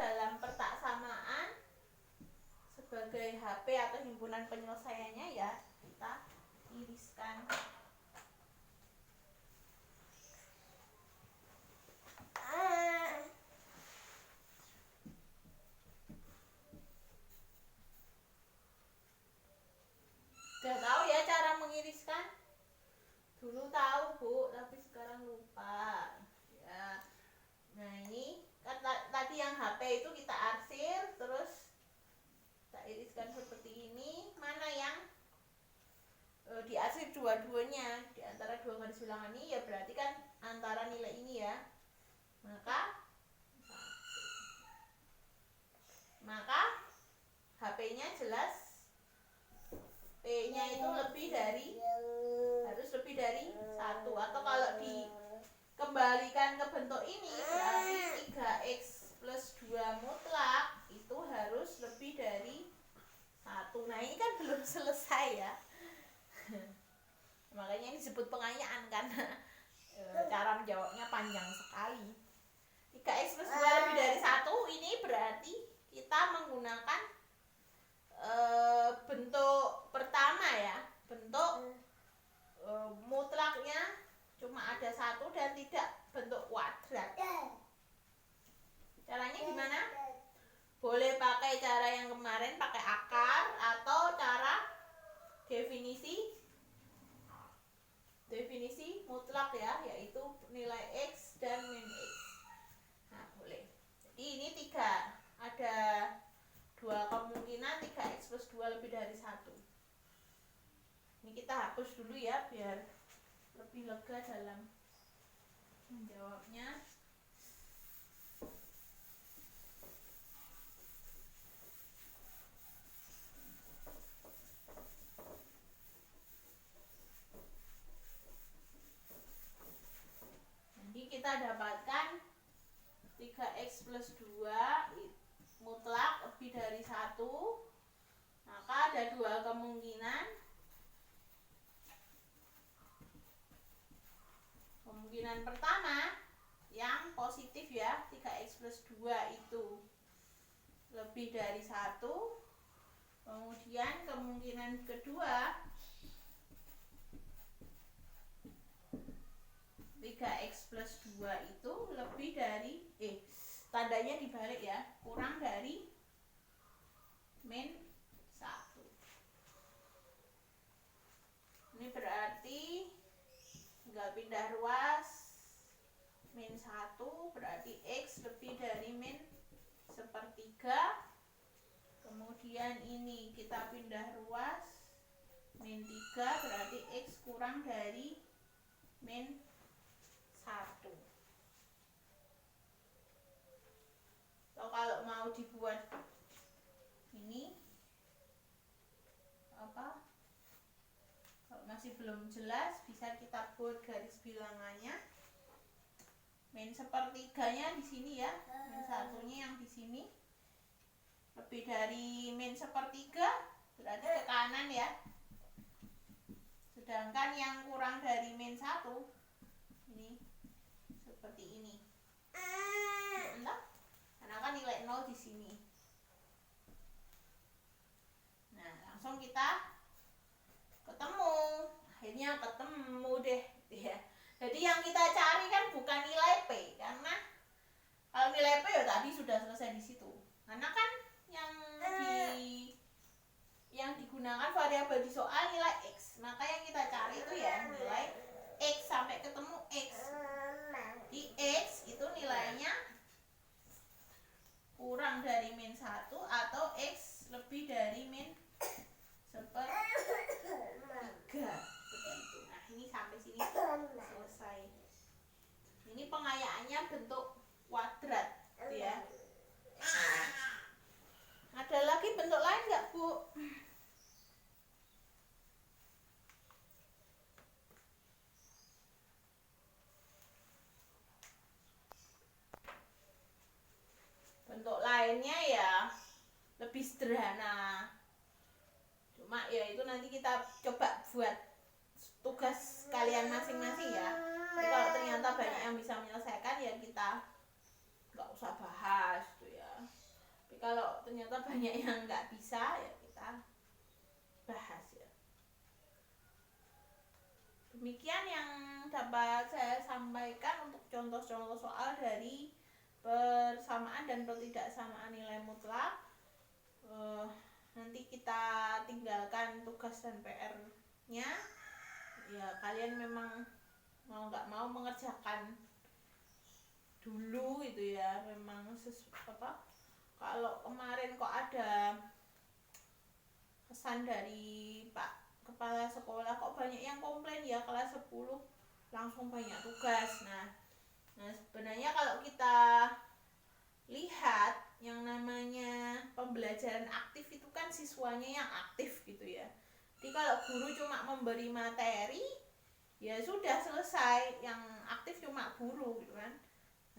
dalam petak samaan sebagai HP atau himpunan penyelesaiannya ya kita iriskan. Udah tahu ya cara mengiriskan? Dulu tahu Bu, tapi sekarang lupa ya. Nah ini kan tadi yang HP itu kita arsir, terus kita iriskan seperti ini. Mana yang diarsir dua-duanya di antara dua garis bilangan ini, ya berarti kan antara nilai ini ya. Maka HP-nya jelas P-nya itu harus lebih dari 1, atau kalau dikembalikan ke bentuk ini berarti 3x plus 2 mutlak itu harus lebih dari 1. Nah ini kan belum selesai ya. Makanya ini disebut pengayaan karena cara menjawabnya panjang sekali. 3x plus 2 lebih dari 1 ini berarti kita menggunakan bentuk pertama ya, bentuk mutlaknya cuma ada 1 dan tidak bentuk kuadrat. Caranya gimana? Boleh pakai cara yang kemarin, pakai akar, atau cara definisi mutlak ya, yaitu nilai x dan min x. Nah boleh. Jadi ini ada 2 kemungkinan 3x plus 2 lebih dari 1. Ini kita hapus dulu ya biar lebih lega dalam menjawabnya. Jadi kita dapatkan 3x plus 2 mutlak lebih dari 1. Maka ada 2 kemungkinan. Kemungkinan pertama yang positif ya, 3x plus 2 itu lebih dari 1. Kemudian kemungkinan kedua 3x plus 2 itu lebih dari tandanya dibalik ya, kurang dari min 1. Ini berarti tinggal pindah ruas, min 1 berarti x lebih dari min 1/3. Kemudian ini kita pindah ruas, min 3 berarti x kurang dari min 1. Atau kalau mau dibuat ini kalau masih belum jelas, bisa kita buat garis bilangannya. Min 1/3-nya di sini ya, min 1-nya yang di sini lebih dari min 1/3 berarti ke kanan ya. Sedangkan yang kurang dari min 1 ini seperti ini. Entah? Karena kan nilai 0 di sini. Nah, langsung kita akhirnya ketemu deh ya. Jadi yang kita cari kan bukan nilai P, karena kalau nilai P ya tadi sudah selesai di situ. Karena kan yang digunakan variabel di soal nilai x, maka yang kita cari itu ya nilai x sampai ketemu x. Di x itu nilainya kurang dari min 1 atau x lebih dari min 1/3. Nah ini sampai sini selesai. Ini pengayaannya bentuk kuadrat ya. Ada lagi bentuk lain nggak Bu? Bentuk lainnya ya lebih sederhana. Cuma ya itu nanti kita coba buat tugas kalian masing-masing ya. Jadi kalau ternyata banyak yang bisa menyelesaikan ya kita nggak usah bahas tuh ya. ternyata banyak yang nggak bisa, ya kita bahas ya. Demikian yang dapat saya sampaikan untuk contoh-contoh soal dari persamaan dan ketidaksamaan nilai mutlak. Nanti kita tinggalkan tugas dan PR-nya. Ya kalian memang mau nggak mau mengerjakan dulu itu ya, memang kalau kemarin kok ada pesan dari Pak Kepala Sekolah kok banyak yang komplain ya kelas 10 langsung banyak tugas. Nah sebenarnya kalau kita lihat yang namanya pembelajaran aktif itu kan siswanya yang aktif gitu ya. Jadi kalau guru cuma memberi materi ya sudah selesai, yang aktif cuma guru gitu kan.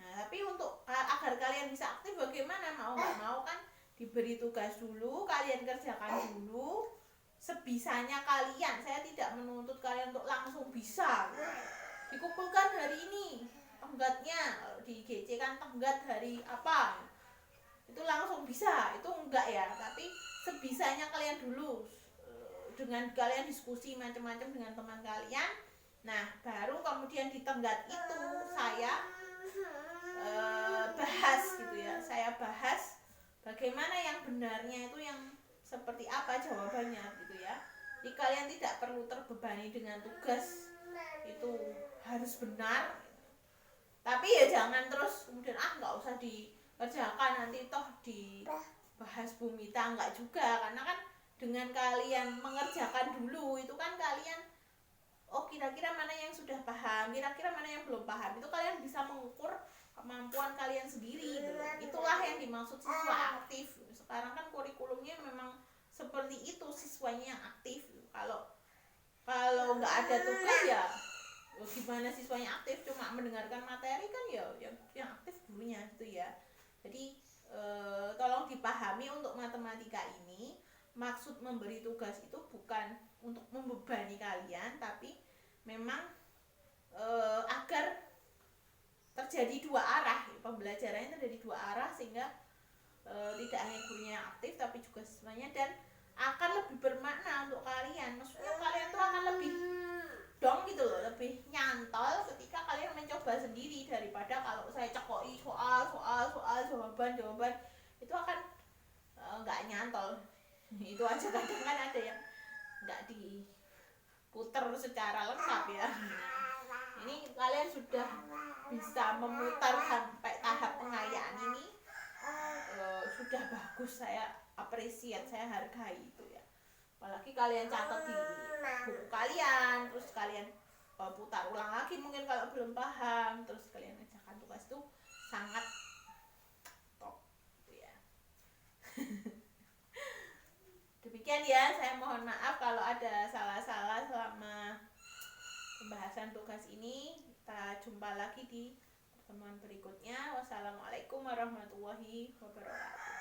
Nah tapi untuk agar kalian bisa aktif bagaimana, mau nggak mau kan diberi tugas dulu, kalian kerjakan dulu sebisanya kalian. Saya tidak menuntut kalian untuk langsung bisa dikumpulkan hari ini tenggatnya, di GC kan tenggat hari apa itu langsung bisa, itu enggak ya, tapi sebisanya kalian dulu dengan kalian diskusi macam-macam dengan teman kalian. Nah baru kemudian di tenggat itu saya bahas gitu ya, saya bahas bagaimana yang benarnya itu yang seperti apa jawabannya gitu ya. Jadi kalian tidak perlu terbebani dengan tugas itu harus benar, tapi ya jangan terus kemudian nggak usah dikerjakan, nanti toh dibahas Bu Mita, enggak juga. Karena kan dengan kalian mengerjakan dulu itu kan kalian kira-kira mana yang sudah paham, kira-kira mana yang belum paham, itu kalian bisa mengukur kemampuan kalian sendiri gitu. Itulah yang dimaksud siswa aktif. Sekarang kan kurikulumnya memang seperti itu, siswanya yang aktif. Kalau nggak ada tugas ya gimana siswanya aktif, cuma mendengarkan materi kan ya yang aktif gurunya gitu ya. Jadi tolong dipahami untuk matematika ini, maksud memberi tugas itu bukan untuk membebani kalian, tapi memang agar terjadi dua arah, pembelajarannya terjadi dua arah, sehingga tidak hanya gurunya yang aktif tapi juga siswanya, dan akan lebih bermakna untuk kalian. Maksudnya kalian tuh akan lebih dong gitu loh, lebih nyantol ketika kalian mencoba sendiri daripada kalau saya cekoi soal jawaban itu akan nggak nyantol. Itu aja kadang kan ada yang nggak diputer secara lengkap ya. Ini kalian sudah bisa memutar sampai tahap pengayaan ini, sudah bagus, saya appreciate, saya hargai itu ya. Apalagi kalian catat di buku kalian, terus kalian putar ulang lagi mungkin kalau belum paham, terus kalian kerjakan tugas, itu sangat top gitu ya. Demikian ya, saya mohon maaf kalau ada salah-salah selama pembahasan tugas ini. Kita jumpa lagi di pertemuan berikutnya. Wassalamualaikum warahmatullahi wabarakatuh.